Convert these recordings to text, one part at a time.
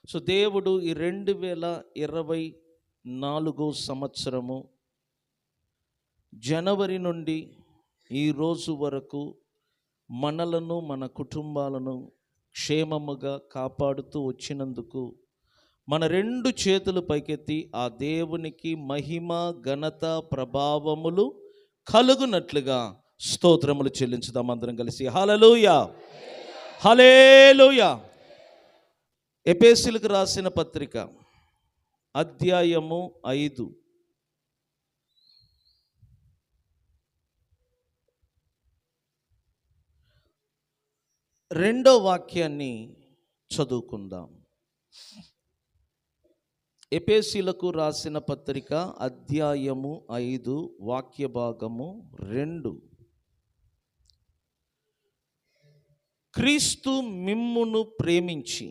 So దేవుడు ఈ 2024 సంవత్సరము జనవరి నుండి ఈ రోజు వరకు మనలను మన కుటుంబాలను క్షేమముగా కాపాడుతూ వచ్చినందుకు మన 2 చేతులు పైకెత్తి ఆ దేవునికి మహిమ ఘనత ప్రభావములు కలుగునట్లుగా స్తోత్రములు చెల్లించుదాం అందరం కలిసి. హల్లెలూయా, హల్లెలూయా. ఎఫెసీయులకు రాసిన పత్రిక అధ్యాయము 5 రెండో వాక్యాన్ని చదువుకుందాం. ఎఫెసీయులకు రాసిన పత్రిక అధ్యాయము 5 వాక్య భాగము 2. క్రీస్తు మిమ్మును ప్రేమించి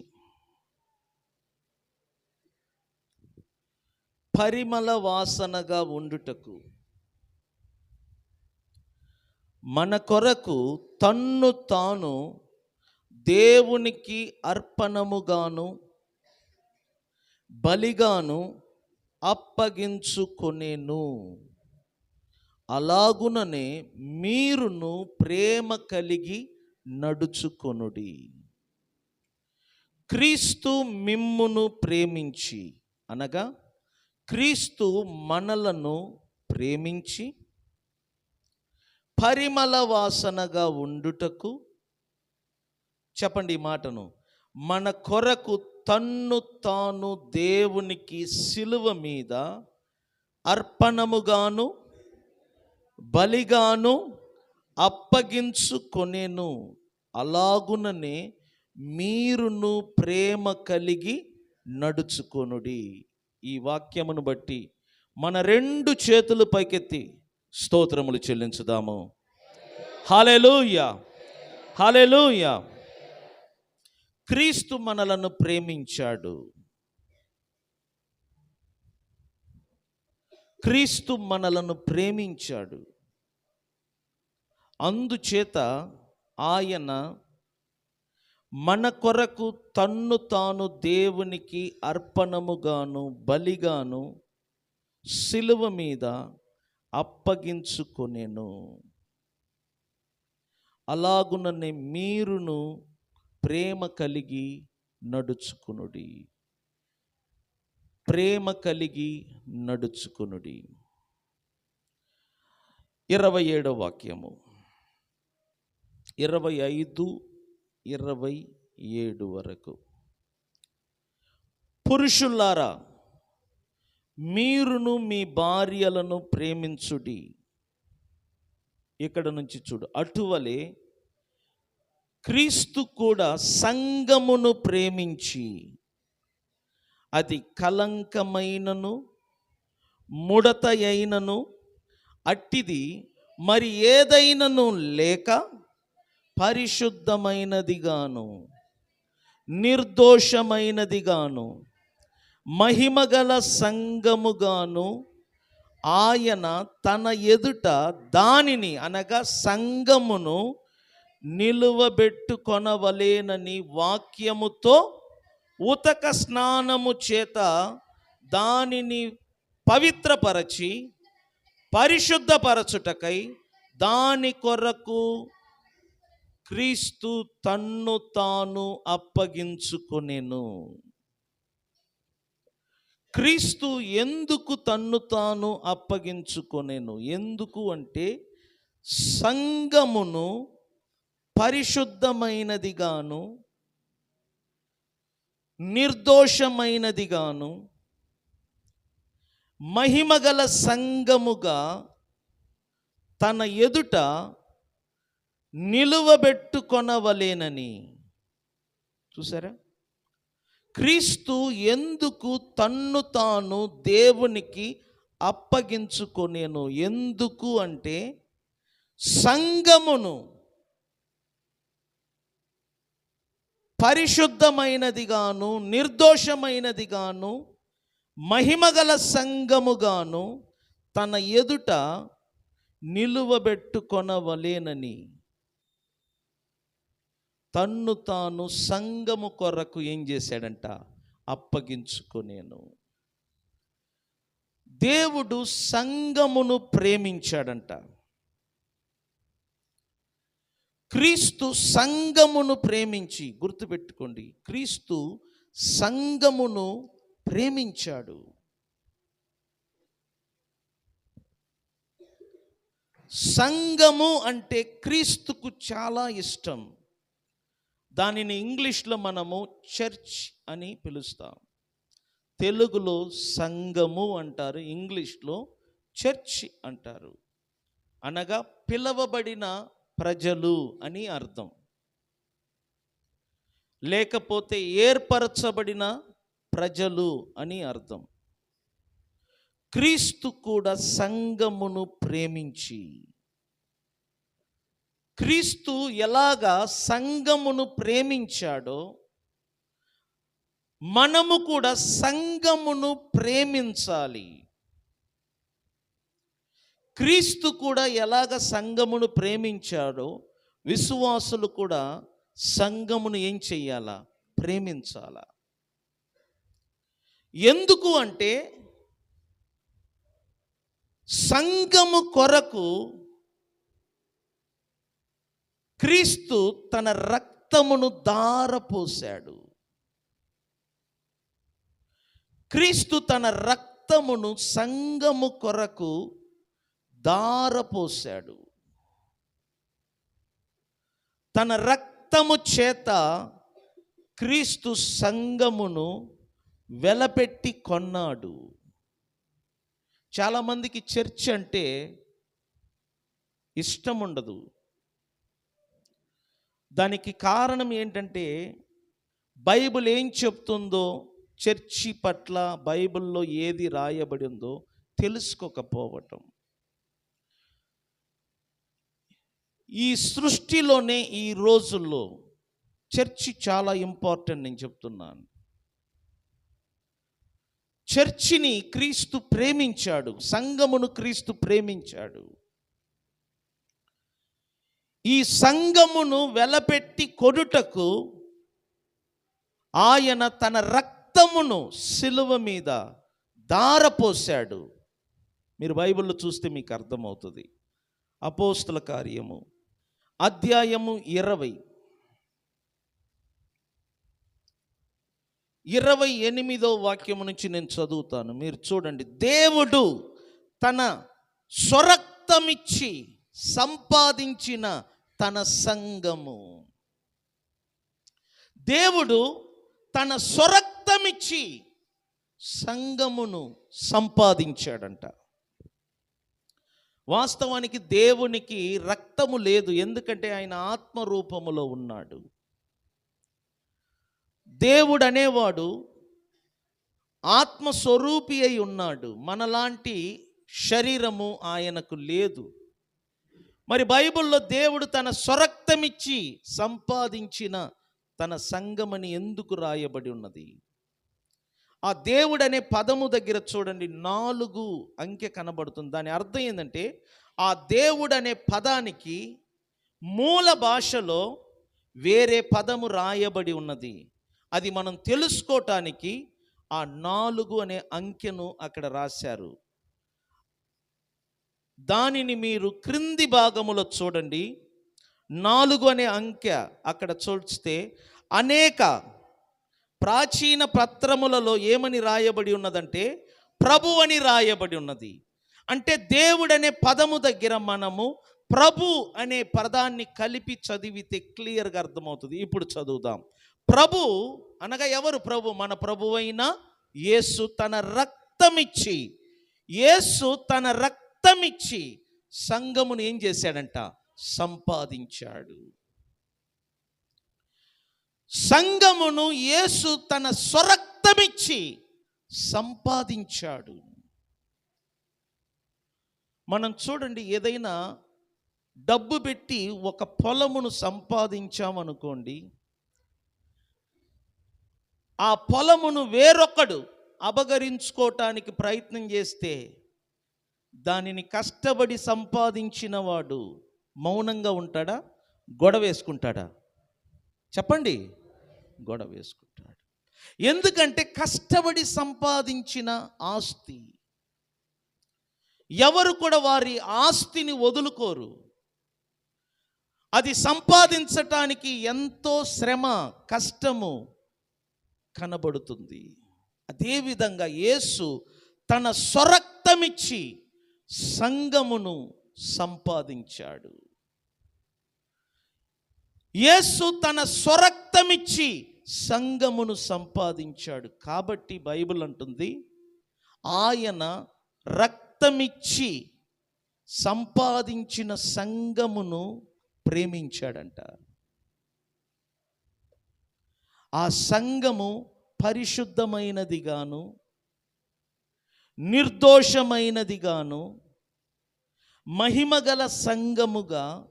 పరిమళ వాసనగా ఉండుటకు మన కొరకు తన్ను తాను దేవునికి అర్పణముగాను బలిగాను అప్పగించుకొనెను. అలాగుననే మీరును ప్రేమ కలిగి నడుచుకొనుడి. క్రీస్తు మిమ్మును ప్రేమించి అనగా క్రీస్తు మనలను ప్రేమించి పరిమళ వాసనగా ఉండుటకు, చెప్పండి ఈ మాటను, మన కొరకు తన్ను తాను దేవునికి సిలువ మీద అర్పణముగాను బలిగాను అప్పగించుకొనెను. అలాగుననే మీరును ప్రేమ కలిగి నడుచుకొనుడి. ఈ వాక్యమును బట్టి మన 2 చేతులు పైకెత్తి స్తోత్రములు చెల్లించుదాము. హల్లెలూయా, హల్లెలూయా. క్రీస్తు మనలను ప్రేమించాడు. క్రీస్తు మనలను ప్రేమించాడు. అందుచేత ఆయన మన కొరకు తన్ను తాను దేవునికి అర్పణముగాను బలిగాను సిలువ మీద అప్పగించుకొనెను. అలాగుననే మీరును ప్రేమ కలిగి నడుచుకొనుడి. ప్రేమ కలిగి నడుచుకొనుడి. 27వ వాక్యము 25-27 వరకు. పురుషులారా, మీరును మీ భార్యలను ప్రేమించుడి. ఇక్కడ నుంచి చూడు, అటువలే క్రీస్తు కూడా సంఘమును ప్రేమించి అది కలంకమైనను ముడత అయినను అట్టిది మరి ఏదైనను లేక పరిశుద్ధమైనదిగాను నిర్దోషమైనదిగాను మహిమగల సంఘముగాను ఆయన తన ఎదుట దానిని అనగా సంఘమును నిలువబెట్టుకొనవలేనని వాక్యముతో ఉతక స్నానము చేత దానిని పవిత్రపరచి పరిశుద్ధపరచుటకై దాని కొరకు క్రీస్తు తన్ను తాను అప్పగించుకొనెను. క్రీస్తు ఎందుకు తన్ను తాను అప్పగించుకొనెను? ఎందుకు అంటే సంఘమును పరిశుద్ధమైనదిగాను నిర్దోషమైనదిగాను మహిమగల సంఘముగా తన ఎదుట నిలువబెట్టుకొనవలేనని. చూసారా? క్రీస్తు ఎందుకు తన్ను తాను దేవునికి అప్పగించుకొనెను? ఎందుకు అంటే సంఘమును పరిశుద్ధమైనదిగాను నిర్దోషమైనదిగాను మహిమగల సంఘముగాను తన ఎదుట నిలువబెట్టుకొనవలేనని తన్ను తాను సంఘము కొరకు ఏం చేశాడంట? అప్పగించుకొనేను. దేవుడు సంఘమును ప్రేమించాడంట. క్రీస్తు సంఘమును ప్రేమించి, గుర్తుపెట్టుకోండి, క్రీస్తు సంఘమును ప్రేమించాడు. సంఘము అంటే క్రీస్తుకు చాలా ఇష్టం. దానిని ఇంగ్లీష్లో మనము చర్చ్ అని పిలుస్తాం. తెలుగులో సంఘము అంటారు, ఇంగ్లీష్లో చర్చ్ అంటారు. అనగా పిలవబడిన ప్రజలు అని అర్థం, లేకపోతే ఏర్పరచబడిన ప్రజలు అని అర్థం. క్రీస్తు కూడా సంఘమును ప్రేమించి, క్రీస్తు ఎలాగా సంఘమును ప్రేమించాడో మనము కూడా సంఘమును ప్రేమించాలి. క్రీస్తు కూడా ఎలాగ సంఘమును ప్రేమించాడో విశ్వాసులు కూడా సంఘమును ఏం చెయ్యాలా? ప్రేమించాలా. ఎందుకు అంటే సంఘము కొరకు క్రీస్తు తన రక్తమును ధారపోశాడు. క్రీస్తు తన రక్తమును సంఘము కొరకు ధారపోశాడు. తన రక్తము చేత క్రీస్తు సంఘమును వెలపెట్టి కొన్నాడు. చాలామందికి చర్చ్ అంటే ఇష్టం ఉండదు. దానికి కారణం ఏంటంటే బైబిల్ ఏం చెప్తుందో, చర్చి పట్ల బైబిల్లో ఏది రాయబడి ఉందో తెలుసుకోకపోవటం. ఈ సృష్టిలోనే ఈ రోజుల్లో చర్చి చాలా ఇంపార్టెంట్. నేను చెప్తున్నాను, చర్చిని క్రీస్తు ప్రేమించాడు, సంఘమును క్రీస్తు ప్రేమించాడు. ఈ సంఘమును వెలపెట్టి కొనుటకు ఆయన తన రక్తమును సిలువ మీద ధారపోశాడు. మీరు బైబిల్లో చూస్తే మీకు అర్థమవుతుంది. అపోస్తల కార్యము అధ్యాయము 28వ వాక్యము నుంచి నేను చదువుతాను, మీరు చూడండి. దేవుడు తన స్వరక్తమిచ్చి సంపాదించిన తన సంఘము, దేవుడు తన స్వరక్తమిచ్చి సంఘమును సంపాదించాడంట. వాస్తవానికి దేవునికి రక్తము లేదు, ఎందుకంటే ఆయన ఆత్మరూపములో ఉన్నాడు. దేవుడు అనేవాడు ఆత్మస్వరూపి అయి ఉన్నాడు. మనలాంటి శరీరము ఆయనకు లేదు. మరి బైబిల్లో దేవుడు తన స్వరక్తమిచ్చి సంపాదించిన తన సంఘమని ఎందుకు రాయబడి ఉన్నది? ఆ దేవుడు అనే పదము దగ్గర చూడండి, 4 అంకె కనబడుతుంది. దాని అర్థం ఏంటంటే, ఆ దేవుడు అనే పదానికి మూల భాషలో వేరే పదము రాయబడి ఉన్నది. అది మనం తెలుసుకోవటానికి ఆ 4 అనే అంకెను అక్కడ రాశారు. దానిని మీరు క్రింది భాగములో చూడండి. 4 అనే అంకె అక్కడ చూస్తే అనేక ప్రాచీన పత్రములలో ఏమని రాయబడి ఉన్నదంటే ప్రభు అని రాయబడి ఉన్నది. అంటే దేవుడు అనే పదము దగ్గర మనము ప్రభు అనే పదాన్ని కలిపి చదివితే క్లియర్గా అర్థమవుతుంది. ఇప్పుడు చదువుదాం. ప్రభు అనగా ఎవరు? ప్రభు, మన ప్రభువైన యేసు తన రక్తమిచ్చి, యేసు తన రక్తమిచ్చి సంఘమును ఏం చేశాడంట? సంపాదించాడు. సంఘమును యేసు తన స్వరక్తమిచ్చి సంపాదించాడు. మనం చూడండి, ఏదైనా డబ్బు పెట్టి ఒక పొలమును సంపాదించామనుకోండి, ఆ పొలమును వేరొకడు అపహరించుకోవటానికి ప్రయత్నం చేస్తే దానిని కష్టపడి సంపాదించిన వాడు మౌనంగా ఉంటాడా? గొడవ వేసుకుంటాడా? చెప్పండి. గొడవ వేసుకుంటాడు. ఎందుకంటే కష్టపడి సంపాదించిన ఆస్తి. ఎవరు కూడా వారి ఆస్తిని వదులుకోరు. అది సంపాదించటానికి ఎంతో శ్రమ, కష్టము కనబడుతుంది. అదేవిధంగా యేసు తన స్వరక్తమిచ్చి సంఘమును సంపాదించాడు. యేసు తన స్వరక్తమిచ్చి సంఘమును సంపాదించాడు. కాబట్టి బైబిల్ అంటుంది, ఆయన రక్తమిచ్చి సంపాదించిన సంఘమును ప్రేమించాడంట. ఆ సంఘము పరిశుద్ధమైనదిగాను, నిర్దోషమైనదిగాను, మహిమగల సంఘముగా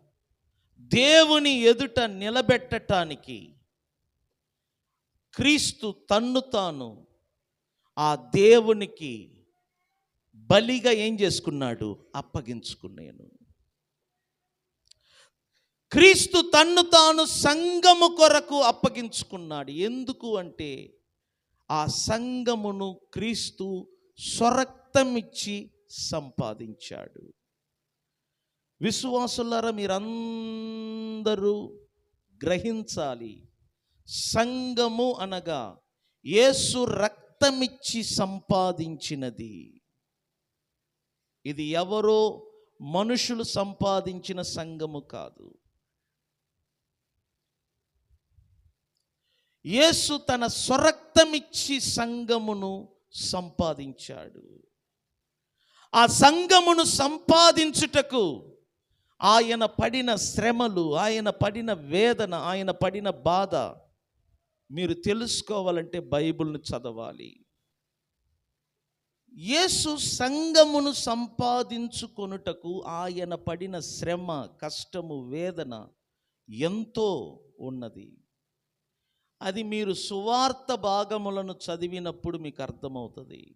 దేవుని ఎదుట నిలబెట్టటానికి క్రీస్తు తన్ను తాను ఆ దేవునికి బలిగా ఏం చేసుకున్నాడు? అప్పగించుకున్నాను. క్రీస్తు తన్ను తాను సంఘము కొరకు అప్పగించుకున్నాడు. ఎందుకు అంటే ఆ సంఘమును క్రీస్తు స్వరక్తమిచ్చి సంపాదించాడు. విశ్వాసులారా, మీరందరూ గ్రహించాలి, సంఘము అనగా యేసు రక్తమిచ్చి సంపాదించినది. ఇది ఎవరో మనుషులు సంపాదించిన సంఘము కాదు. యేసు తన స్వరక్తమిచ్చి సంఘమును సంపాదించాడు. ఆ సంఘమును సంపాదించుటకు ఆయన పడిన శ్రమలు, ఆయన పడిన వేదన, ఆయన పడిన బాధ మీరు తెలుసుకోవాలంటే బైబిల్ను చదవాలి. యేసు సంఘమును సంపాదించుకొనుటకు ఆయన పడిన శ్రమ, కష్టము, వేదన ఎంతో ఉన్నది. అది మీరు సువార్త భాగములను చదివినప్పుడు మీకు అర్థమవుతుంది.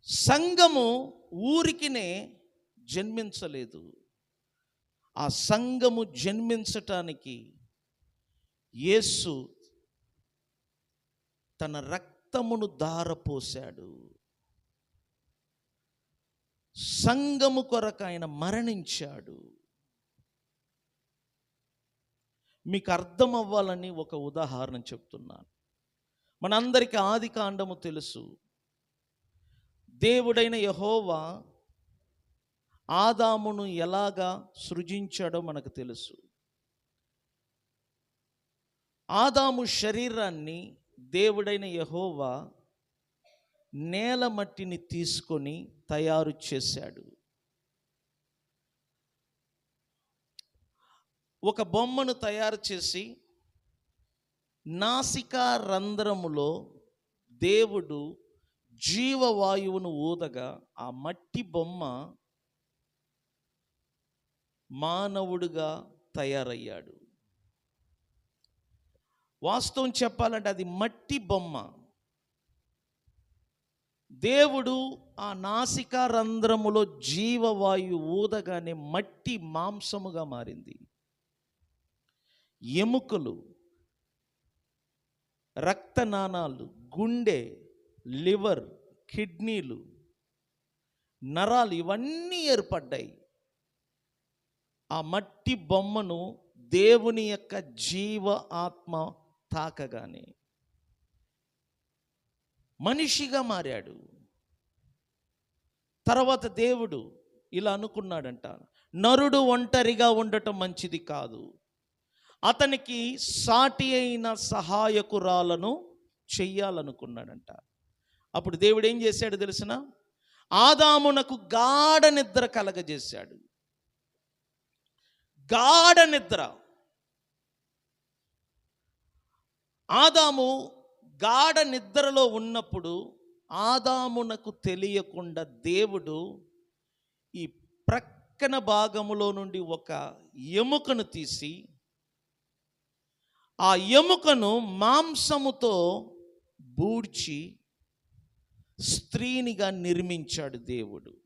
సంఘము ఊరికినే జన్మించలేదు. ఆ సంఘము జన్మించటానికి యేసు తన రక్తమును ధారపోశాడు. సంఘము కొరకు ఆయన మరణించాడు. మీకు అర్థం అవ్వాలని ఒక ఉదాహరణ చెప్తున్నాను. మనందరికీ ఆది కాండము తెలుసు. దేవుడైన యెహోవా ఆదామును ఎలాగా సృజించాడో మనకు తెలుసు. ఆదాము శరీరాన్ని దేవుడైన యెహోవా నేల మట్టిని తీసుకొని తయారు చేశాడు. ఒక బొమ్మను తయారు చేసి నాసికా రంధ్రములో దేవుడు జీవవాయువును ఊదగా ఆ మట్టి బొమ్మ మానవుడిగా తయారయ్యాడు. వాస్తవం చెప్పాలంటే అది మట్టి బొమ్మ. దేవుడు ఆ నాసికా రంధ్రములో జీవవాయువు ఊదగానే మట్టి మాంసముగా మారింది. ఎముకలు, రక్తనాళాలు, గుండె, లివర్, కిడ్నీలు, నరాలు ఇవన్నీ ఏర్పడ్డాయి. ఆ మట్టి బొమ్మను దేవుని యొక్క జీవ ఆత్మ తాకగానే మనిషిగా మారాడు. తర్వాత దేవుడు ఇలా అనుకున్నాడంట, నరుడు ఒంటరిగా ఉండటం మంచిది కాదు, అతనికి సాటి అయిన సహాయకురాలను చెయ్యాలనుకున్నాడంట. అప్పుడు దేవుడు ఏం చేశాడు తెలిసిన? ఆదామునకు గాఢ నిద్ర కలగజేశాడు. గాఢ నిద్ర. ఆదాము గాఢ నిద్రలో ఉన్నప్పుడు ఆదామునకు తెలియకుండా దేవుడు ఈ ప్రక్కన భాగములో నుండి ఒక ఎముకను తీసి ఆ ఎముకను మాంసముతో బూడ్చి స్త్రీనిగా నిర్మించాడు దేవుడు.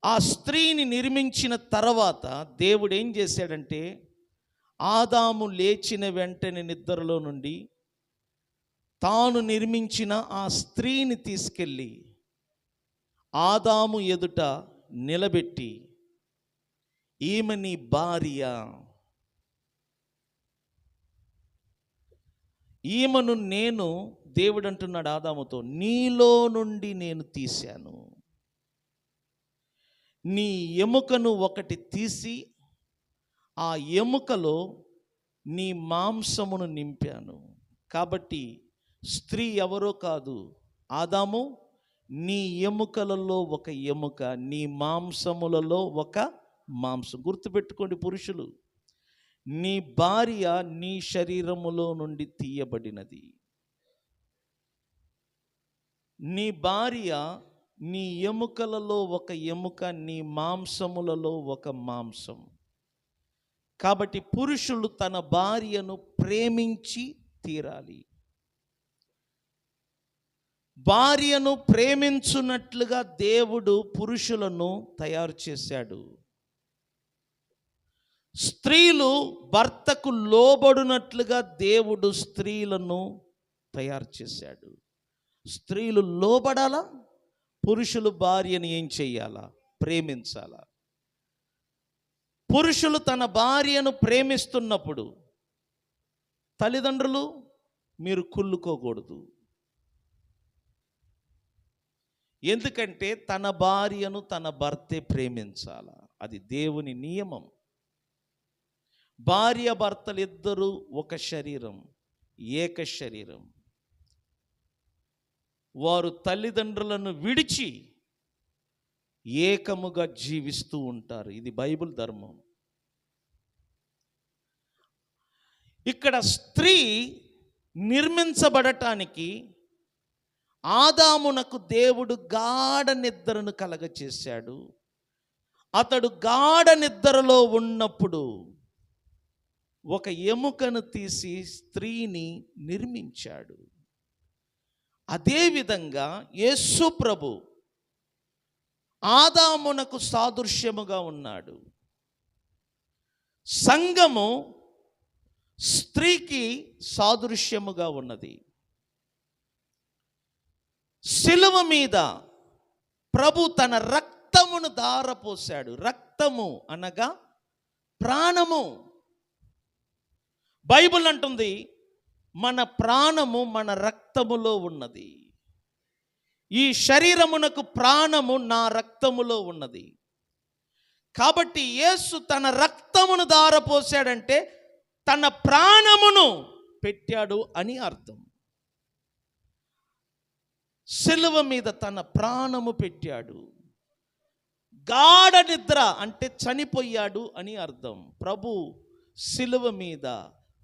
ఆ స్త్రీని నిర్మించిన తర్వాత దేవుడు ఏం చేశాడంటే ఆదాము లేచిన వెంటనే నిద్రలో నుండి తాను నిర్మించిన ఆ స్త్రీని తీసుకెళ్ళి ఆదాము ఎదుట నిలబెట్టి, ఈమె నీ భార్య, ఈమెను నేను, దేవుడు అంటున్నాడు ఆదాముతో, నీలో నుండి నేను తీశాను, నీ ఎముకను ఒకటి తీసి ఆ ఎముకలో నీ మాంసమును నింపాను. కాబట్టి స్త్రీ ఎవరో కాదు, ఆదాము నీ ఎముకలలో ఒక ఎముక, నీ మాంసములలో ఒక మాంసం. గుర్తుపెట్టుకోండి పురుషులు, నీ భార్య నీ శరీరములో నుండి తీయబడినది. నీ భార్య నీ ఎముకలలో ఒక ఎముక, నీ మాంసములలో ఒక మాంసం. కాబట్టి పురుషులు తన భార్యను ప్రేమించి తీరాలి. భార్యను ప్రేమించున్నట్లుగా దేవుడు పురుషులను తయారు చేశాడు. స్త్రీలు భర్తకు లోబడినట్లుగా దేవుడు స్త్రీలను తయారు చేశాడు. స్త్రీలు లోబడాలా, పురుషులు భార్యను ఏం చెయ్యాలా? ప్రేమించాలా. పురుషులు తన భార్యను ప్రేమిస్తున్నప్పుడు తల్లిదండ్రులు మీరు కుళ్ళుకోకూడదు. ఎందుకంటే తన భార్యను తన భర్తే ప్రేమించాల, అది దేవుని నియమం. భార్య భర్తలు ఇద్దరు ఒక శరీరం, ఏక శరీరం. వారు తల్లిదండ్రులను విడిచి ఏకముగా జీవిస్తూ ఉంటారు. ఇది బైబిల్ ధర్మం. ఇక్కడ స్త్రీ నిర్మించబడటానికి ఆదామునకు దేవుడు గాఢ నిద్రను కలగచేశాడు. అతడు గాఢ నిద్రలో ఉన్నప్పుడు ఒక ఎముకను తీసి స్త్రీని నిర్మించాడు. అదేవిధంగా యేసు ప్రభు ఆదామునకు సాదృశ్యముగా ఉన్నాడు. సంఘము స్త్రీకి సాదృశ్యముగా ఉన్నది. శిలువ మీద ప్రభు తన రక్తమును ధారపోశాడు. రక్తము అనగా ప్రాణము. బైబిల్ అంటుంది మన ప్రాణము మన రక్తములో ఉన్నది. ఈ శరీరమునకు ప్రాణము నా రక్తములో ఉన్నది. కాబట్టి యేసు తన రక్తమును ధారపోశాడంటే తన ప్రాణమును పెట్టాడు అని అర్థం. శిలువ మీద తన ప్రాణము పెట్టాడు. గాఢ నిద్ర అంటే చనిపోయాడు అని అర్థం. ప్రభు శిలువ మీద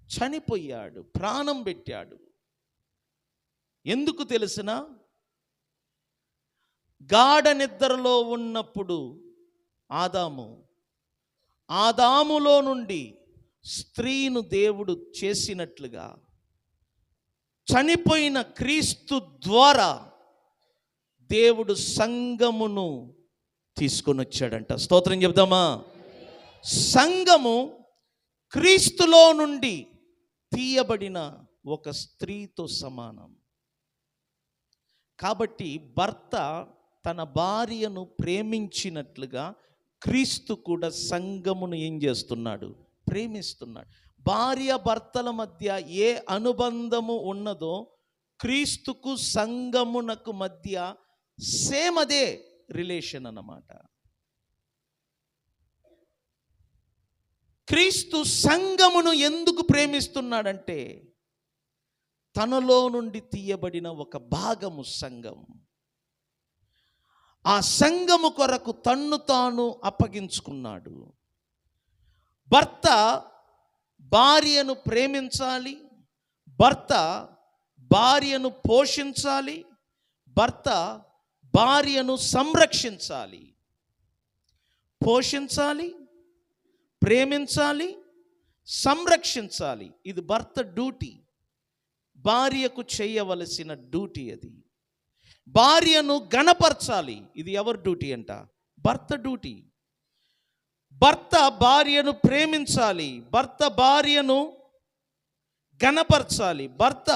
చనిపోయాడు, ప్రాణం పెట్టాడు. ఎందుకు తెలిసిన? గాఢ నిద్రలో ఉన్నప్పుడు ఆదాములో నుండి స్త్రీను దేవుడు చేసినట్లుగా చనిపోయిన క్రీస్తు ద్వారా దేవుడు సంఘమును తీసుకొని వచ్చాడంట. స్తోత్రం చెప్దామా? సంఘము క్రీస్తులో నుండి తీయబడిన ఒక స్త్రీతో సమానం. కాబట్టి భర్త తన భార్యను ప్రేమించినట్లుగా క్రీస్తు కూడా సంఘమును ఏం చేస్తున్నాడు? ప్రేమిస్తున్నాడు. భార్య భర్తల మధ్య ఏ అనుబంధము ఉన్నదో క్రీస్తుకు సంఘమునకు మధ్య సేమ్ అదే రిలేషన్ అన్నమాట. క్రీస్తు సంఘమును ఎందుకు ప్రేమిస్తున్నాడంటే తనలో నుండి తీయబడిన ఒక భాగము సంఘం. ఆ సంఘము కొరకు తన్ను తాను అప్పగించుకున్నాడు. భర్త భార్యను ప్రేమించాలి, భర్త భార్యను పోషించాలి, భర్త భార్యను సంరక్షించాలి. పోషించాలి, ప్రేమించాలి, సంరక్షించాలి. ఇది భర్త డ్యూటీ, భార్యకు చేయవలసిన డ్యూటీ. అది భార్యను గణపరచాలి. ఇది ఎవరి డ్యూటీ అంట? భర్త డ్యూటీ. భర్త భార్యను ప్రేమించాలి, భర్త భార్యను ఘనపరచాలి, భర్త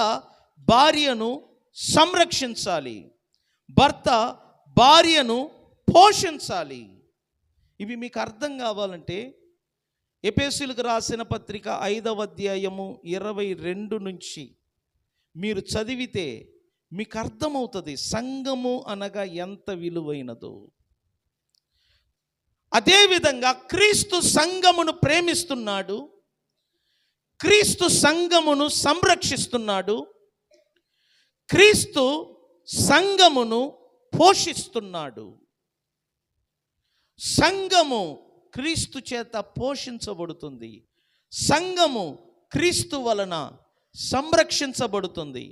భార్యను సంరక్షించాలి, భర్త భార్యను పోషించాలి. ఇవి మీకు అర్థం కావాలంటే ఎఫెసీయులకు రాసిన పత్రిక 5వ అధ్యాయము 22 నుంచి మీరు చదివితే మీకు అర్థమవుతుంది సంఘము అనగా ఎంత విలువైనదో. అదేవిధంగా క్రీస్తు సంఘమును ప్రేమిస్తున్నాడు, క్రీస్తు సంఘమును సంరక్షిస్తున్నాడు, క్రీస్తు సంఘమును పోషిస్తున్నాడు. సంఘము క్రీస్తు చేత పోషించబడుతుంది, సంఘము క్రీస్తు వలన సంరక్షించబడుతుంది,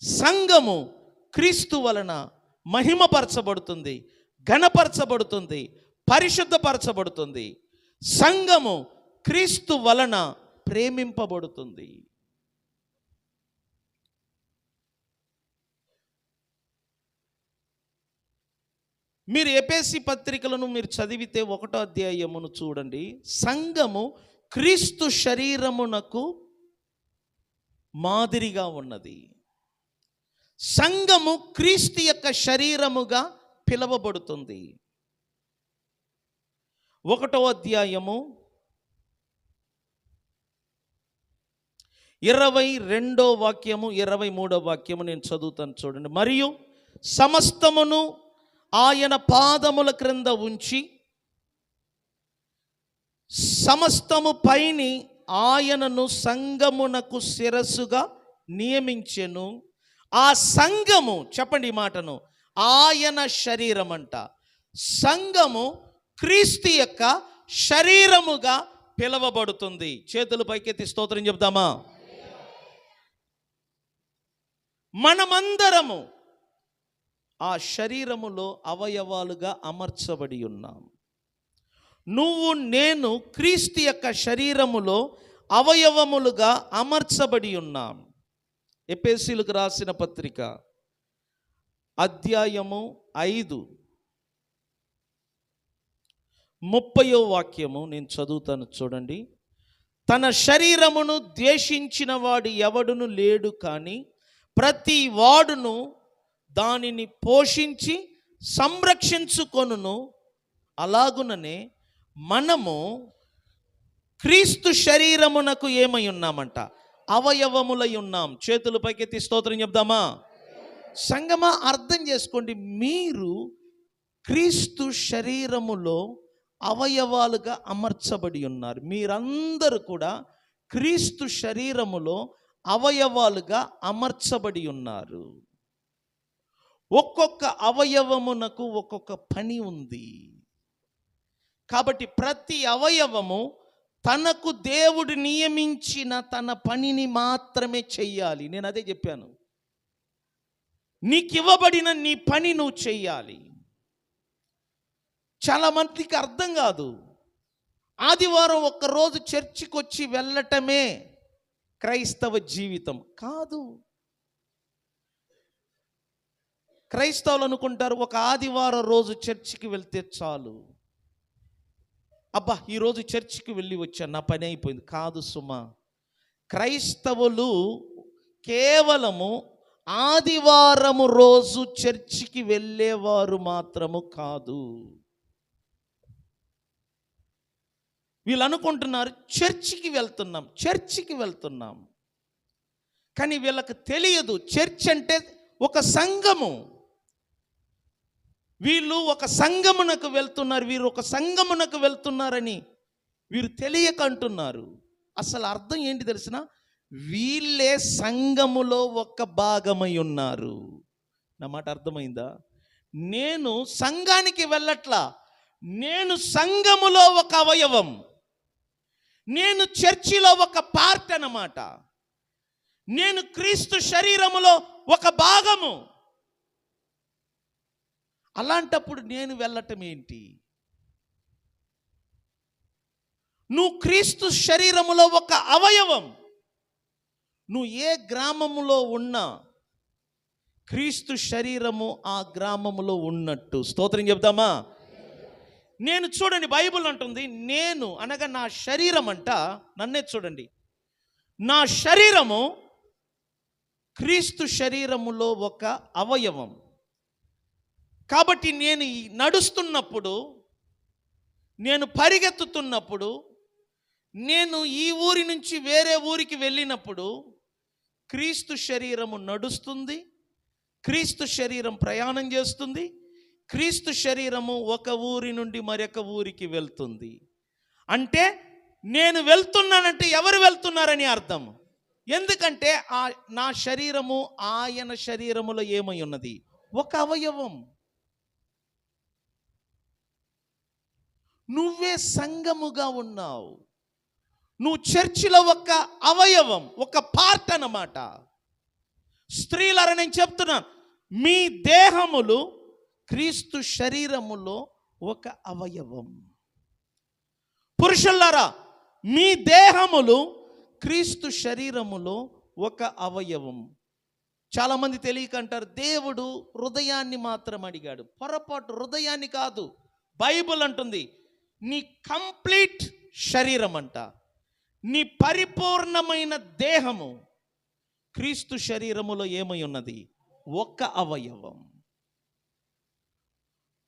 సంఘము క్రీస్తు వలన మహిమపరచబడుతుంది, ఘనపరచబడుతుంది, పరిశుద్ధపరచబడుతుంది. సంఘము క్రీస్తు వలన ప్రేమింపబడుతుంది. మీరు ఎఫెసీ పత్రికలను మీరు చదివితే 1వ అధ్యాయమును చూడండి. సంఘము క్రీస్తు శరీరమునకు మాదిరిగా ఉన్నది. సంఘము క్రీస్తు యొక్క శరీరముగా పిలువబడుతుంది. 1వ అధ్యాయము 22వ వాక్యము 23వ వాక్యము నేను చదువుతాను చూడండి. మరియు సమస్తమును ఆయన పాదముల క్రింద ఉంచి సమస్తము పైని ఆయనను సంఘమునకు శిరస్సుగా నియమించెను. ఆ సంఘము, చెప్పండి ఈ మాటను, ఆయన శరీరం అంట. సంఘము క్రీస్తు యొక్క శరీరముగా పిలువబడుతుంది. చేతులు పైకెత్తి స్తోత్రం చెప్దామా? మనమందరము ఆ శరీరములో అవయవాలుగా అమర్చబడి ఉన్నాం. నువ్వు నేను క్రీస్తు యొక్క శరీరములో అవయవములుగా అమర్చబడి ఉన్నాం. ఎఫెసీయులకు రాసిన పత్రిక అధ్యాయము 5 30వ వాక్యము నేను చదువుతాను చూడండి. తన శరీరమును ద్వేషించిన వాడు ఎవడును లేడు, కానీ ప్రతి వాడును దానిని పోషించి సంరక్షించుకొనును. అలాగుననే మనము క్రీస్తు శరీరమునకు ఏమై ఉన్నామంట? అవయవములై ఉన్నాం. చేతులు పైకెత్తి స్తోత్రం చెప్దామా? సంగమా, అర్థం చేసుకోండి, మీరు క్రీస్తు శరీరములో అవయవాలుగా అమర్చబడి ఉన్నారు. మీరందరూ కూడా క్రీస్తు శరీరములో అవయవాలుగా అమర్చబడి ఉన్నారు. ఒక్కొక్క అవయవమునకు ఒక్కొక్క పని ఉంది. కాబట్టి ప్రతి అవయవము తనకు దేవుడు నియమించిన తన పనిని మాత్రమే చెయ్యాలి. నేను అదే చెప్పాను, నీకు ఇవ్వబడిన నీ పని నువ్వు చెయ్యాలి. చాలా మందికి అర్థం కాదు. ఆదివారం ఒక్కరోజు చర్చికి వచ్చి వెళ్ళటమే క్రైస్తవ జీవితం కాదు. క్రైస్తవులు అనుకుంటారు ఒక ఆదివారం రోజు చర్చికి వెళ్తే చాలు. అబ్బా, ఈరోజు చర్చికి వెళ్ళి వచ్చాను, నా పని అయిపోయింది. కాదు సుమా. క్రైస్తవులు కేవలము ఆదివారము రోజు చర్చికి వెళ్ళేవారు మాత్రము కాదు. వీళ్ళు అనుకుంటున్నారు చర్చికి వెళ్తున్నాం, కానీ వీళ్ళకి తెలియదు చర్చ్ అంటే ఒక సంఘము. వీళ్ళు ఒక సంఘమునకు వెళ్తున్నారు, వీరు ఒక సంఘమునకు వెళ్తున్నారని వీరు తెలియక అంటున్నారు. అసలు అర్థం ఏంటి తెలిసిన? వీళ్ళే సంఘములో ఒక భాగమై ఉన్నారు. నా మాట అర్థమైందా? నేను సంఘానికి వెళ్ళట్లా, నేను సంఘములో ఒక అవయవం, నేను చర్చిలో ఒక పార్ట్ అన్నమాట. నేను క్రీస్తు శరీరములో ఒక భాగము. అలాంటప్పుడు నేను వెళ్ళటం ఏంటి? నువ్వు క్రీస్తు శరీరములో ఒక అవయవం. నువ్వు ఏ గ్రామములో ఉన్నా క్రీస్తు శరీరము ఆ గ్రామములో ఉన్నట్టు. స్తోత్రం చెప్దామా? నేను చూడండి, బైబిల్ అంటుంది, నేను అనగా నా శరీరం అంట, నన్నే చూడండి, నా శరీరము క్రీస్తు శరీరములో ఒక అవయవం. కాబట్టి నేను నడుస్తున్నప్పుడు, నేను పరిగెత్తుతున్నప్పుడు, నేను ఈ ఊరి నుంచి వేరే ఊరికి వెళ్ళినప్పుడు క్రీస్తు శరీరము నడుస్తుంది, క్రీస్తు శరీరం ప్రయాణం చేస్తుంది, క్రీస్తు శరీరము ఒక ఊరి నుండి మరొక ఊరికి వెళ్తుంది. అంటే నేను వెళ్తున్నానంటే ఎవరు వెళ్తున్నారని అర్థం. ఎందుకంటే నా శరీరము ఆయన శరీరములో ఏమై ఉన్నది? ఒక అవయవం. నువ్వే సంఘముగా ఉన్నావు. నువ్వు చర్చిలో ఒక అవయవం, ఒక పార్ట్ అన్నమాట. స్త్రీలారా నేను చెప్తున్నాను, మీ దేహములు క్రీస్తు శరీరములో ఒక అవయవం. పురుషులారా, మీ దేహములు క్రీస్తు శరీరములో ఒక అవయవం. చాలామంది తెలియక అంటారు, దేవుడు హృదయాన్ని మాత్రం అడిగాడు. పొరపాటు, హృదయాన్ని కాదు. బైబిల్ అంటుంది నీ కంప్లీట్ శరీరం అంట, నీ పరిపూర్ణమైన దేహము క్రీస్తు శరీరములో ఏమై ఉన్నది? ఒక అవయవం.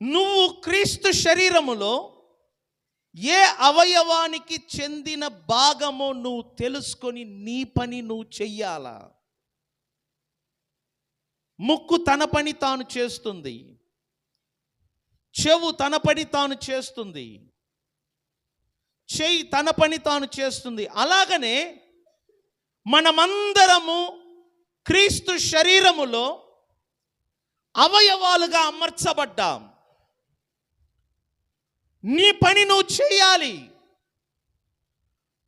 నువ్వు క్రీస్తు శరీరములో ఏ అవయవానికి చెందిన భాగమో నువ్వు తెలుసుకొని నీ పని నువ్వు చెయ్యాలా. ముక్కు తన పని తాను చేస్తుంది, చెవు తన పని తాను చేస్తుంది, చెయ్యి తన పని తాను చేస్తుంది. అలాగనే మనమందరము క్రీస్తు శరీరములో అవయవాలుగా అమర్చబడ్డాం. నీ పని నువ్వు చేయాలి.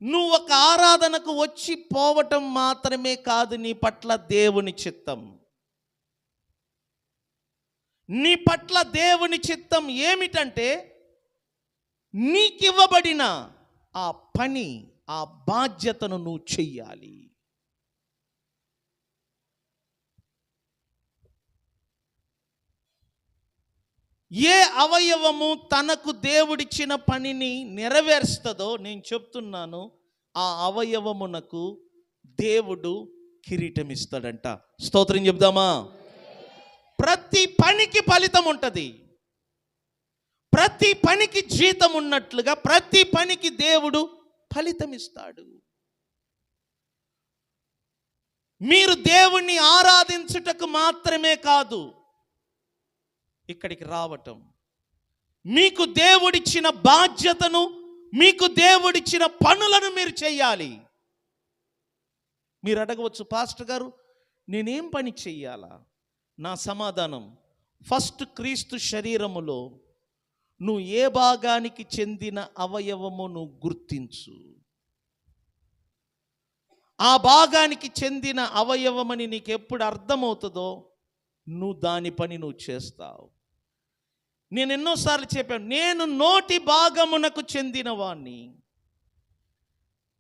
నువ్వు ఒక ఆరాధనకు వచ్చి పోవటం మాత్రమే కాదు నీ పట్ల దేవుని చిత్తం. నీ పట్ల దేవుని చిత్తం ఏమిటంటే, నీకివ్వబడిన ఆ పని, ఆ బాధ్యతను నువ్వు చెయ్యాలి. ఏ అవయవము తనకు దేవుడిచ్చిన పనిని నెరవేరుస్తుందో నేను చెప్తున్నాను, ఆ అవయవమునకు దేవుడు కిరీటం ఇస్తాడంట. స్తోత్రం చెప్దామా? ప్రతి పనికి ఫలితం ఉంటుంది. ప్రతి పనికి జీతం ఉన్నట్లుగా ప్రతి పనికి దేవుడు ఫలితం ఇస్తాడు. మీరు దేవుణ్ణి ఆరాధించుటకు మాత్రమే కాదు ఇక్కడికి రావటం, మీకు దేవుడిచ్చిన బాధ్యతను, మీకు దేవుడిచ్చిన పనులను మీరు చేయాలి. మీరు అడగవచ్చు, పాస్టర్ గారు నేనేం పని చెయ్యాలా? నా సమాధానం, ఫస్ట్ క్రీస్తు శరీరములో నువ్వు ఏ భాగానికి చెందిన అవయవము నువ్వు గుర్తించు. ఆ భాగానికి చెందిన అవయవమని నీకు ఎప్పుడు అర్థమవుతుందో నువ్వు దాని పని నువ్వు చేస్తావు. నేను ఎన్నోసార్లు చెప్పాను, నేను నోటి భాగమునకు చెందిన వాణ్ణి.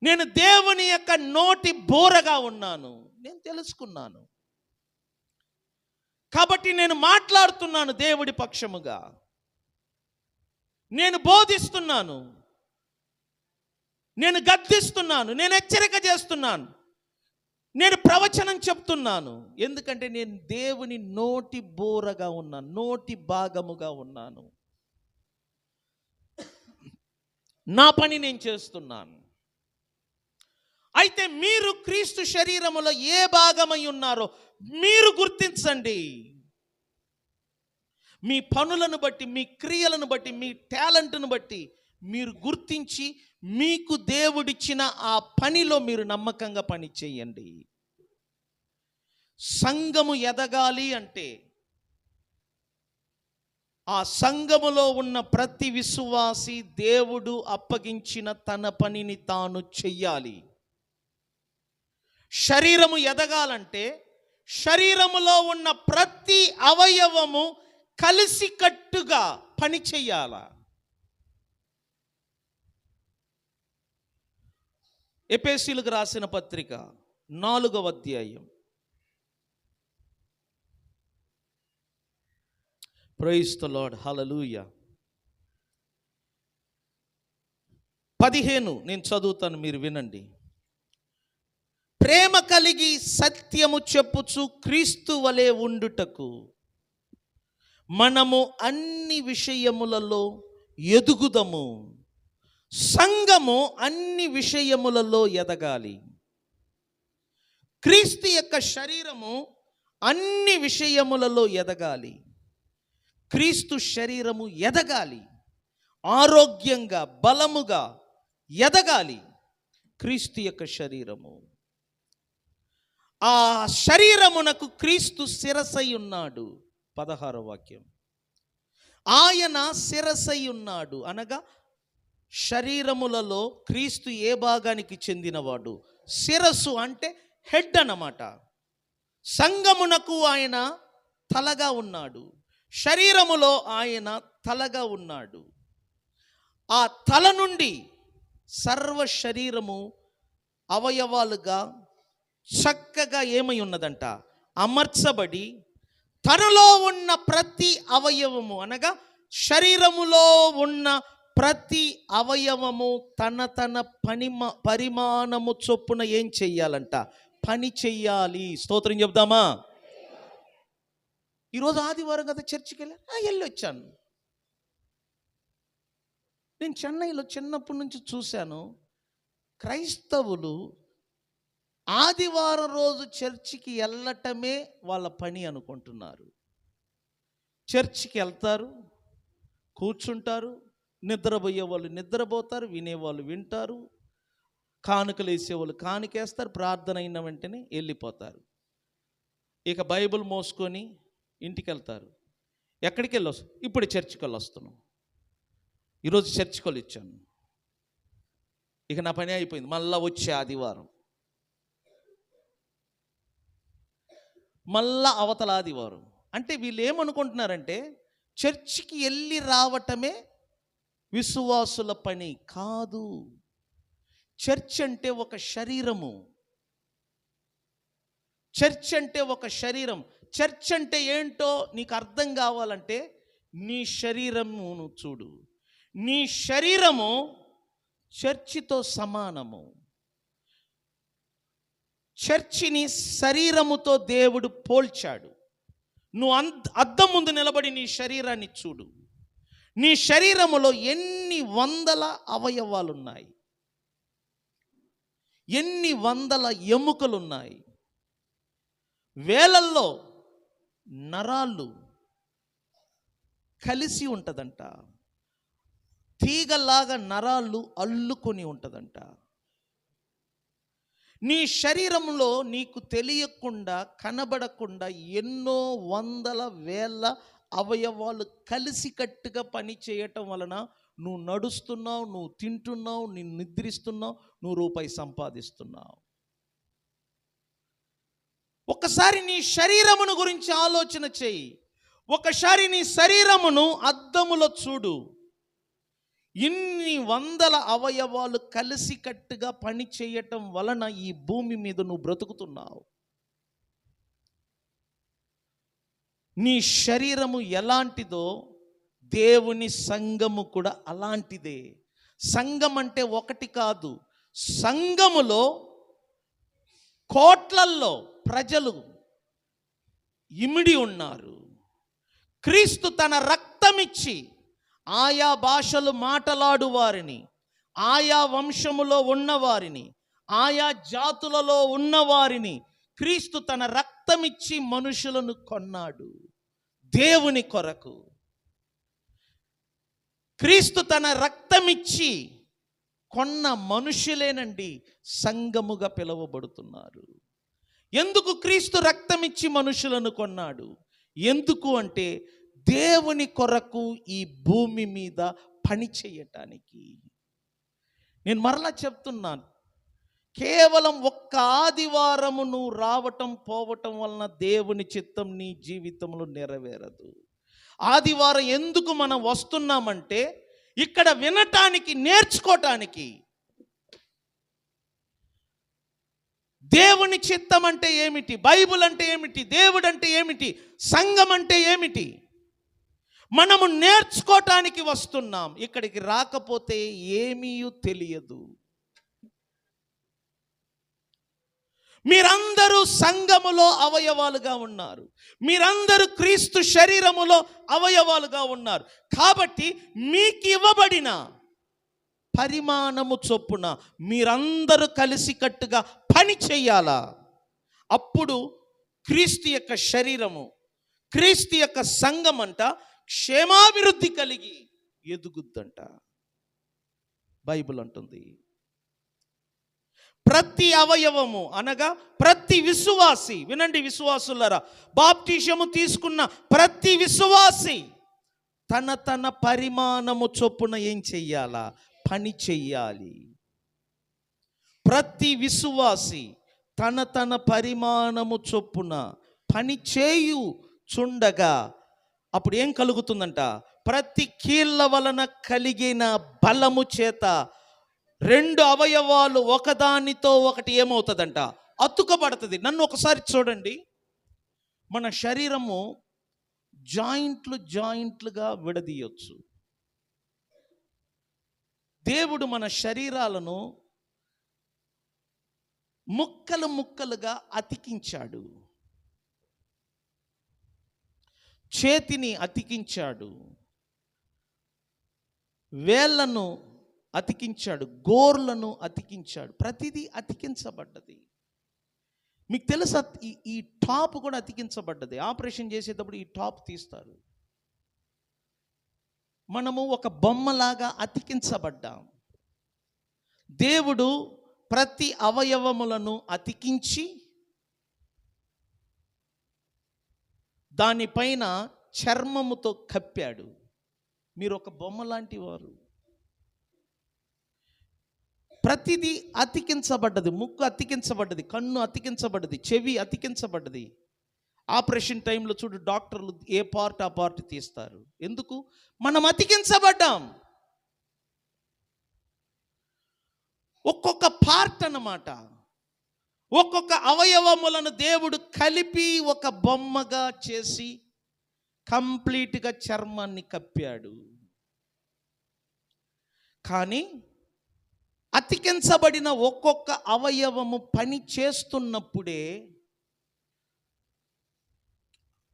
నేను దేవుని యొక్క నోటి బోరగా ఉన్నాను, నేను తెలుసుకున్నాను. కాబట్టి నేను మాట్లాడుతున్నాను దేవుడి పక్షముగా, నేను బోధిస్తున్నాను, నేను గద్దిస్తున్నాను, నేను హెచ్చరిక చేస్తున్నాను, నేను ప్రవచనం చెప్తున్నాను. ఎందుకంటే నేను దేవుని నోటి బోరగా ఉన్నాను, నోటి భాగముగా ఉన్నాను. నా పని నేను చేస్తున్నాను. అయితే మీరు క్రీస్తు శరీరములో ఏ భాగమై ఉన్నారో మీరు గుర్తించండి. మీ పనులను బట్టి, మీ క్రియలను బట్టి, మీ టాలెంట్ను బట్టి మీరు గుర్తించి మీకు దేవుడిచ్చిన ఆ పనిలో మీరు నమ్మకంగా పని చేయండి. సంఘము ఎదగాలి అంటే ఆ సంఘములో ఉన్న ప్రతి విశ్వాసి దేవుడు అప్పగించిన తన పనిని తాను చెయ్యాలి. శరీరము ఎదగాలంటే శరీరములో ఉన్న ప్రతి అవయవము కలిసికట్టుగా పని చెయ్యాల. ఎఫెసీయులకు రాసిన పత్రిక 4వ అధ్యాయం. ప్రైజ్ ది లార్డ్, హల్లెలూయా. 15 నేను చదువుతాను, మీరు వినండి. ప్రేమ కలిగి సత్యము చెప్పుచు క్రీస్తు వలె ఉండుటకు మనము అన్ని విషయములలో ఎదుగుదము. సంఘము అన్ని విషయములలో ఎదగాలి. క్రీస్తు యొక్క శరీరము అన్ని విషయములలో ఎదగాలి. క్రీస్తు శరీరము ఎదగాలి, ఆరోగ్యంగా బలముగా ఎదగాలి. క్రీస్తు యొక్క శరీరము, ఆ శరీరమునకు క్రీస్తు శిరసై ఉన్నాడు. 16వ వాక్యం. ఆయన శిరసై ఉన్నాడు అనగా శరీరములలో క్రీస్తు ఏ భాగానికి చెందినవాడు? శిరస్సు అంటే హెడ్ అన్నమాట. సంఘమునకు ఆయన తలగా ఉన్నాడు, శరీరములో ఆయన తలగా ఉన్నాడు. ఆ తల నుండి సర్వ శరీరము అవయవాలుగా చక్కగా ఏమై ఉన్నదంట? అమర్చబడి తనలో ఉన్న ప్రతి అవయవము అనగా శరీరములో ఉన్న ప్రతి అవయవము తన పరిమాణము చొప్పున ఏం చెయ్యాలంట? పని చెయ్యాలి. స్తోత్రం చెప్దామా? ఈరోజు ఆదివారం కదా చర్చికి వెళ్ళొచ్చాను. నేను చెన్నైలో చిన్నప్పటి నుంచి చూశాను, క్రైస్తవులు ఆదివారం రోజు చర్చికి వెళ్ళటమే వాళ్ళ పని అనుకుంటున్నారు. చర్చికి వెళ్తారు, కూర్చుంటారు, నిద్రపోయే వాళ్ళు నిద్రపోతారు, వినేవాళ్ళు వింటారు, కానుకలు వేసేవాళ్ళు కానుకేస్తారు, ప్రార్థన అయిన వెంటనే వెళ్ళిపోతారు. ఇక బైబిల్ మోసుకొని ఇంటికి వెళ్తారు. ఎక్కడికి ఇప్పుడు చర్చికి వస్తున్నాం. ఈరోజు చర్చికి వచ్చాను, ఇక నా పని అయిపోయింది. మళ్ళా వచ్చే ఆదివారం, మళ్ళా అవతల ఆదివారం. అంటే వీళ్ళు ఏమనుకుంటున్నారంటే చర్చికి వెళ్ళి రావటమే విశ్వాసుల పని కాదు. చర్చ్ అంటే ఒక శరీరము. చర్చ్ అంటే ఒక శరీరం. చర్చ్ అంటే ఏంటో నీకు అర్థం కావాలంటే నీ శరీరమును చూడు. నీ శరీరము చర్చితో సమానము. చర్చిని శరీరముతో దేవుడు పోల్చాడు. నువ్వు అద్దం ముందు నిలబడి నీ శరీరాన్ని చూడు. నీ శరీరములో ఎన్ని వందల అవయవాలు ఉన్నాయి, ఎన్ని వందల ఎముకలు ఉన్నాయి, వేలల్లో నరాలు కలిసి ఉంటుందంట. తీగలాగా నరాలు అల్లుకొని ఉంటుందంట. నీ శరీరంలో నీకు తెలియకుండా కనబడకుండా ఎన్నో వందల వేల అవయవాలు కలిసికట్టుగా పని చేయటం వలన నువ్వు నడుస్తున్నావు, నువ్వు తింటున్నావు, నువ్వు నిద్రిస్తున్నావు, నువ్వు రూపాయి సంపాదిస్తున్నావు. ఒకసారి నీ శరీరమును గురించి ఆలోచన చేయి. ఒకసారి నీ శరీరమును అద్దములో చూడు. ఇన్ని వందల అవయవాలు కలిసికట్టుగా పని చేయటం వలన ఈ భూమి మీద నువ్వు బ్రతుకుతున్నావు. నీ శరీరము ఎలాంటిదో దేవుని సంఘము కూడా అలాంటిదే. సంఘం అంటే ఒకటి కాదు. సంఘములో కోట్లల్లో ప్రజలు ఇమిడి ఉన్నారు. క్రీస్తు తన రక్తమిచ్చి ఆయా భాషలు మాట్లాడు వారిని, ఆయా వంశములో ఉన్నవారిని, ఆయా జాతులలో ఉన్నవారిని క్రీస్తు తన రక్తమిచ్చి మనుషులను కొన్నాడు దేవుని కొరకు. క్రీస్తు తన రక్తమిచ్చి కొన్న మనుషులేనండి సంఘముగా పిలువబడుతున్నారు. ఎందుకు క్రీస్తు రక్తమిచ్చి మనుషులను కొన్నాడు? ఎందుకు అంటే దేవుని కొరకు ఈ భూమి మీద పని చేయటానికి. నేను మరలా చెప్తున్నాను, కేవలం ఒక్క ఆదివారము నువ్వు రావటం పోవటం వలన దేవుని చిత్తం నీ జీవితంలో నెరవేరదు. ఆదివారం ఎందుకు మనం వస్తున్నామంటే ఇక్కడ వినటానికి, నేర్చుకోవటానికి. దేవుని చిత్తం అంటే ఏమిటి, బైబిల్ అంటే ఏమిటి, దేవుడు అంటే ఏమిటి, సంఘం అంటే ఏమిటి. మనము నేర్చుకోవటానికి వస్తున్నాం. ఇక్కడికి రాకపోతే ఏమీ తెలియదు. మీరందరూ సంఘములో అవయవాలుగా ఉన్నారు. మీరందరూ క్రీస్తు శరీరములో అవయవాలుగా ఉన్నారు. కాబట్టి మీకు ఇవ్వబడిన పరిమాణము చొప్పున మీరందరూ కలిసికట్టుగా పని చేయాలా. అప్పుడు క్రీస్తు యొక్క శరీరము, క్రీస్తు యొక్క సంఘం అంట క్షేమాభివృద్ధి కలిగి ఎదుగుద్దంట. బైబిల్ అంటుంది. ప్రతి అవయవము అనగా ప్రతి విశ్వాసి, వినండి విశ్వాసులారా, బాప్టిజము తీసుకున్న ప్రతి విశ్వాసి తన పరిమాణము చొప్పున ఏం చెయ్యాలా? పని చెయ్యాలి. ప్రతి విశ్వాసి తన పరిమాణము చొప్పున పని చేయుచుండగా అప్పుడు ఏం కలుగుతుందంట? ప్రతి కీళ్ళ వలన కలిగిన బలము చేత రెండు అవయవాలు ఒకదానితో ఒకటి ఏమవుతుందంట? అతుకబడుతుంది. నన్ను ఒకసారి చూడండి. మన శరీరము జాయింట్లుగా విడదీయొచ్చు. దేవుడు మన శరీరాలను ముక్కలుగా అతికించాడు. చేతిని అతికించాడు, వేళ్ళను అతికించాడు, గోర్లను అతికించాడు. ప్రతిదీ అతికించబడ్డది. మీకు తెలుసా, ఈ టాప్ కూడా అతికించబడ్డది. ఆపరేషన్ చేసేటప్పుడు ఈ టాప్ తీస్తారు. మనము ఒక బొమ్మలాగా అతికించబడ్డాం. దేవుడు ప్రతి అవయవములను అతికించి దానిపైన చర్మముతో కప్పాడు. మీరు ఒక బొమ్మ లాంటి వారు. ప్రతిదీ అతికించబడ్డది. ముక్కు అతికించబడ్డది, కన్ను అతికించబడ్డది, చెవి అతికించబడ్డది. ఆపరేషన్ టైంలో చూడు, డాక్టర్లు ఏ పార్ట్ ఆ పార్ట్ తీస్తారు. ఎందుకు? మనం అతికించబడ్డాం. ఒక్కొక్క పార్ట్ అన్నమాట. ఒక్కొక్క అవయవములను దేవుడు కలిపి ఒక బొమ్మగా చేసి కంప్లీట్గా చర్మాన్ని కప్పాడు. కానీ అతికించబడిన ఒక్కొక్క అవయవము పని చేస్తున్నప్పుడే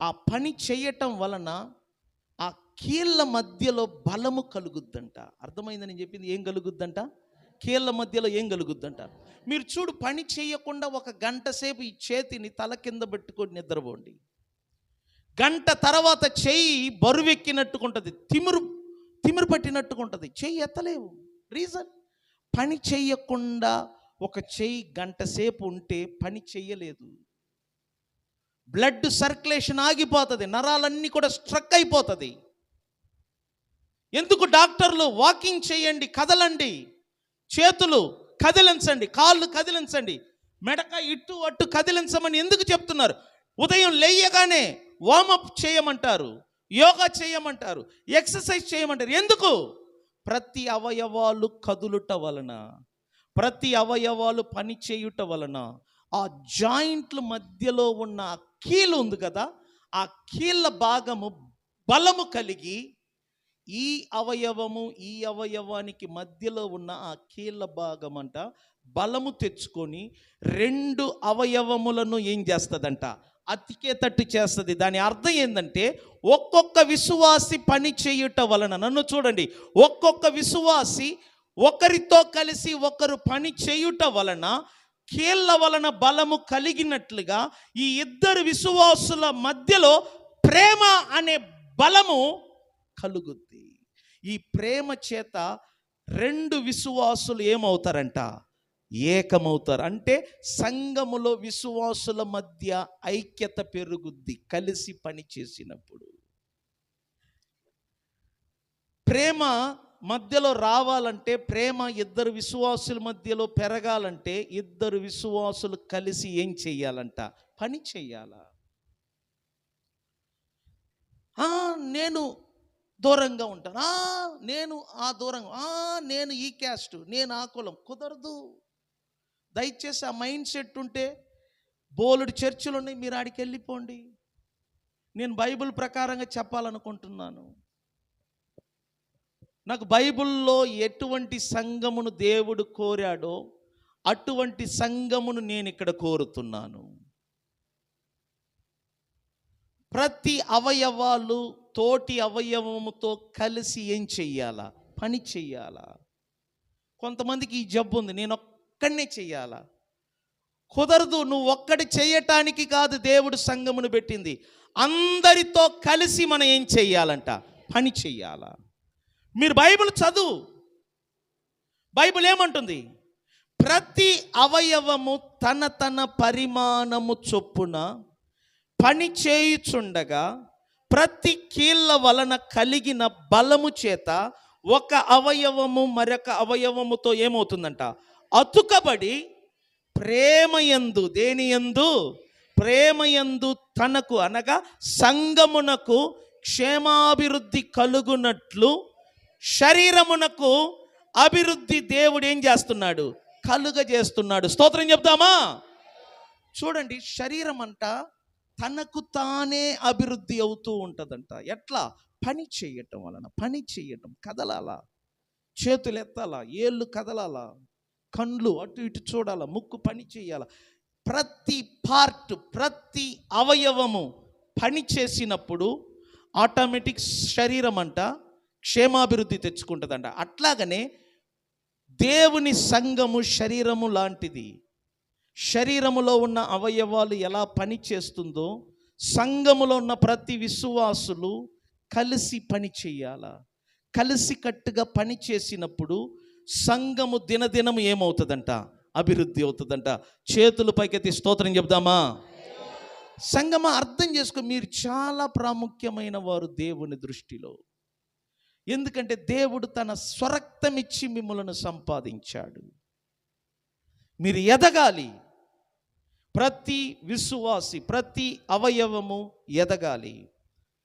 ఆ పని చేయటం వలన ఆ కీళ్ళ మధ్యలో బలము కలుగుద్దంట. అర్థమైందని చెప్పింది. ఏం కలుగుద్దంట? కీళ్ళ మధ్యలో ఏం కలుగుద్దంట? మీరు చూడు, పని చేయకుండా ఒక గంట సేపు ఈ చేతిని తల కింద పెట్టుకొని నిద్రపోండి. గంట తర్వాత చెయ్యి బరువెక్కినట్టుకుంటుంది, తిమిరు పట్టినట్టుకుంటుంది, చెయ్యి ఎత్తలేవు. రీజన్, పని చెయ్యకుండా ఒక చెయ్యి గంట సేపు ఉంటే పని చెయ్యలేదు. బ్లడ్ సర్క్యులేషన్ ఆగిపోతుంది, నరాలన్నీ కూడా స్ట్రక్ అయిపోతుంది. ఎందుకు డాక్టర్లు వాకింగ్ చేయండి, కదలండి, చేతులు కదిలించండి, కాళ్ళు కదిలించండి, మెడక ఇటు అటు కదిలించమని ఎందుకు చెప్తున్నారు? ఉదయం లేయగానే వార్మప్ చేయమంటారు, యోగా చేయమంటారు, ఎక్సర్సైజ్ చేయమంటారు. ఎందుకు? ప్రతి అవయవాలు కదులుట వలన, ప్రతి అవయవాలు పని చేయుట వలన ఆ జాయింట్ల మధ్యలో ఉన్న కీలు ఉంది కదా, ఆ కీళ్ళ భాగము బలము కలిగి ఈ అవయవము ఈ అవయవానికి మధ్యలో ఉన్న ఆ కీళ్ళ భాగం అంట బలము తెచ్చుకొని రెండు అవయవములను ఏం చేస్తుందంట? అతికేటట్టు చేస్తుంది. దాని అర్థం ఏంటంటే, ఒక్కొక్క విశ్వాసి పని చేయుట వలన, నన్ను చూడండి, ఒక్కొక్క విశ్వాసి ఒకరితో కలిసి ఒకరు పని చేయుట వలన కీళ్ళ వలన బలము కలిగినట్లుగా ఈ ఇద్దరు విశ్వాసుల మధ్యలో ప్రేమ అనే బలము కలుగుద్ది. ఈ ప్రేమ చేత రెండు విశ్వాసులు ఏమవుతారంట? ఏకమవుతారు. అంటే సంఘములో విశ్వాసుల మధ్య ఐక్యత పెరుగుద్ది కలిసి పని చేసినప్పుడు. ప్రేమ మధ్యలో రావాలంటే, ప్రేమ ఇద్దరు విశ్వాసుల మధ్యలో పెరగాలంటే ఇద్దరు విశ్వాసులు కలిసి ఏం చెయ్యాలంట? పని చెయ్యాలా. నేను దూరంగా ఉంటాను, నేను ఆ దూరంగా, నేను ఈ క్యాస్ట్, నేను ఆ కులం, కుదరదు. దయచేసి ఆ మైండ్ సెట్ ఉంటే బోలుడు చర్చిలు ఉన్నాయి, మీరు ఆడికి వెళ్ళిపోండి. నేను బైబిల్ ప్రకారంగా చెప్పాలనుకుంటున్నాను. నాకు బైబిల్లో ఎటువంటి సంఘమును దేవుడు కోరాడో అటువంటి సంఘమును నేను ఇక్కడ కోరుతున్నాను. ప్రతి అవయవాలు తోటి అవయవముతో కలిసి ఏం చెయ్యాలా? పని చెయ్యాలా. కొంతమందికి ఈ జబ్బు ఉంది, నేను ఒక్కడనే చెయ్యాలా. కుదరదు. నువ్వు ఒక్కడి చేయటానికి కాదు దేవుడు సంఘమును పెట్టింది, అందరితో కలిసి మనం ఏం చెయ్యాలంట? పని చెయ్యాలా. మీరు బైబిల్ చదువు, బైబిల్ ఏమంటుంది? ప్రతి అవయవము తన తన పరిమాణము చొప్పున పని చేయుచుండగా ప్రతి కీళ్ళ వలన కలిగిన బలము చేత ఒక అవయవము మరొక అవయవముతో ఏమవుతుందంట? అతుకబడి ప్రేమయందు, దేనియందు? ప్రేమయందు తనకు అనగా సంఘమునకు క్షేమాభివృద్ధి కలుగునట్లు శరీరమునకు అభివృద్ధి దేవుడు ఏం చేస్తున్నాడు? కలుగజేస్తున్నాడు. స్తోత్రం చెప్తామా? చూడండి, శరీరం అంట తనకు తానే అభివృద్ధి అవుతూ ఉంటుందంట. ఎట్లా? పని చేయటం వలన. పని చేయటం, కదలాలా, చేతులు ఎత్తాలా, ఏళ్ళు కదలాలా, కండ్లు అటు ఇటు చూడాలా, ముక్కు పని చేయాలా. ప్రతి పార్ట్, ప్రతి అవయవము పని చేసినప్పుడు ఆటోమేటిక్ శరీరం అంట క్షేమాభివృద్ధి తెచ్చుకుంటుందంట. అట్లాగనే దేవుని సంఘము శరీరము లాంటిది. శరీరములో ఉన్న అవయవాలు ఎలా పని చేస్తుందో సంఘములో ఉన్న ప్రతి విశ్వాసులు కలిసి పని చేయాలా. కలిసి కట్టుగా పని చేసినప్పుడు సంఘము దినదినము ఏమవుతుందంట? అభివృద్ధి అవుతుందంట. చేతులు పైకెత్తి స్తోత్రం చెప్దామా? సంఘమా, అర్థం చేసుకో, మీరు చాలా ప్రాముఖ్యమైన వారు దేవుని దృష్టిలో. ఎందుకంటే దేవుడు తన స్వరక్తమిచ్చి మిమ్మల్ని సంపాదించాడు. మీరు ఎదగాలి. ప్రతి విశ్వాసి, ప్రతి అవయవము ఎదగాలి.